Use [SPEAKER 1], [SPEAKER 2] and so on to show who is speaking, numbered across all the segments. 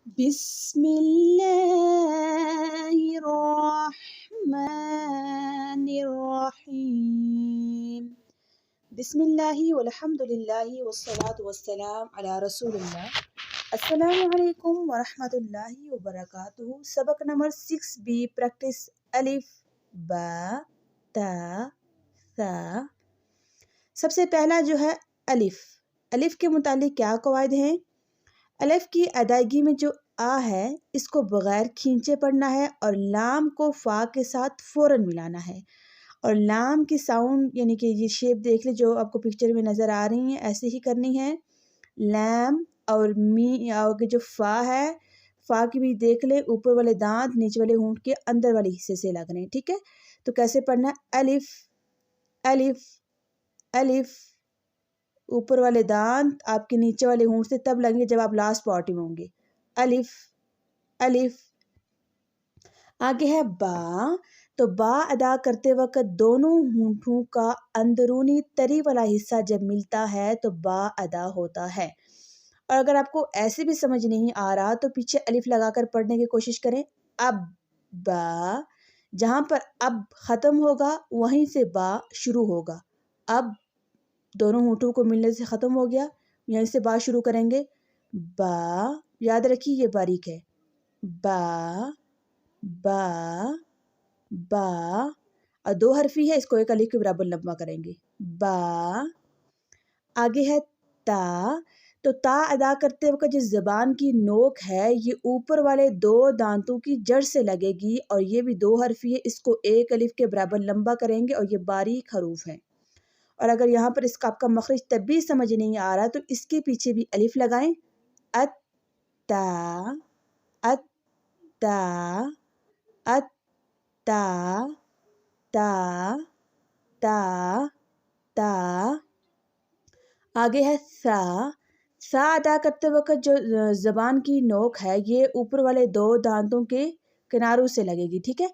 [SPEAKER 1] بسم اللہ الرحمن الرحیم. بسم اللہ والحمد للہ والصلاة والسلام علی رسول اللہ. السلام علیکم ورحمۃ اللہ وبرکاتہ. سبق نمبر 6B. پریکٹس الف با تا ثا. سب سے پہلا جو ہے الف کے متعلق کیا قواعد ہیں؟ الف کی ادائیگی میں جو آ ہے اس کو بغیر کھینچے پڑھنا ہے اور لام کو فا کے ساتھ فوراً ملانا ہے، اور لام کی ساؤنڈ یعنی کہ یہ شیپ دیکھ لیں جو آپ کو پکچر میں نظر آ رہی ہیں، ایسے ہی کرنی ہے. لام اور می اور جو فا ہے، فا کی بھی دیکھ لیں، اوپر والے دانت نیچے والے ہونٹ کے اندر والے حصے سے لگ رہے ہیں. ٹھیک ہے، تو کیسے پڑھنا ہے؟ الف الف الف. اوپر والے دانت آپ کے نیچے والے ہونٹ سے تب لگیں گے جب آپ لاسٹ پارٹی میں ہوں گے. الف الف. آگے ہے با. تو با ادا کرتے وقت دونوں ہونٹوں کا اندرونی تری والا حصہ جب ملتا ہے تو با ادا ہوتا ہے. اور اگر آپ کو ایسے بھی سمجھ نہیں آ رہا تو پیچھے الف لگا کر پڑھنے کی کوشش کریں. اب با، جہاں پر اب ختم ہوگا وہیں سے با شروع ہوگا. اب دونوں ہونٹوں کو ملنے سے ختم ہو گیا، یہیں سے با شروع کریں گے. با، یاد رکھیے یہ باریک ہے. با با با. اور دو حرفی ہے، اس کو ایک الف کے برابر لمبا کریں گے. با. آگے ہے تا. تو تا ادا کرتے وقت جو زبان کی نوک ہے یہ اوپر والے دو دانتوں کی جڑ سے لگے گی، اور یہ بھی دو حرفی ہے، اس کو ایک الف کے برابر لمبا کریں گے، اور یہ باریک حروف ہیں. اور اگر یہاں پر اس کا آپ کا مخرج تب بھی سمجھ نہیں آ رہا تو اس کے پیچھے بھی الف لگائیں. ات تا ات تا ات تا تا تا تا. آگے ہے سا. سا ادا کرتے وقت جو زبان کی نوک ہے یہ اوپر والے دو دانتوں کے کناروں سے لگے گی. ٹھیک ہے.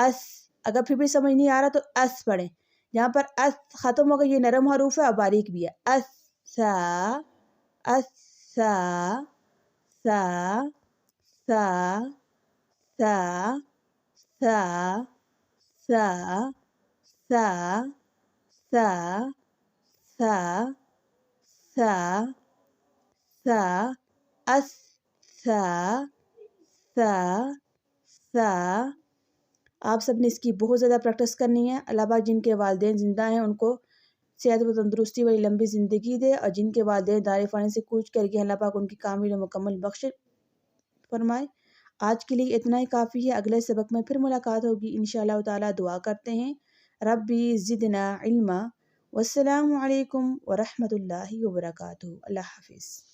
[SPEAKER 1] اس. اگر پھر بھی سمجھ نہیں آ رہا تو اس پڑھیں. یہاں پر اس ختم ہوگا، یہ نرم حروف ہے اور باریک بھی ہے. اس سا اس سا سا سا سا سا سا سا سا سا سا سا. اس سا سا سا. آپ سب نے اس کی بہت زیادہ پریکٹس کرنی ہے. اللہ پاک جن کے والدین زندہ ہیں ان کو صحت و تندرستی والی لمبی زندگی دے، اور جن کے والدین دار فانی سے کوچ کر کے اللہ پاک ان کی کامل و مکمل بخش فرمائے. آج کے لیے اتنا ہی کافی ہے. اگلے سبق میں پھر ملاقات ہوگی انشاءاللہ تعالی. دعا کرتے ہیں ربی زدنا علما. والسلام علیکم ورحمۃ اللہ وبرکاتہ. اللہ حافظ.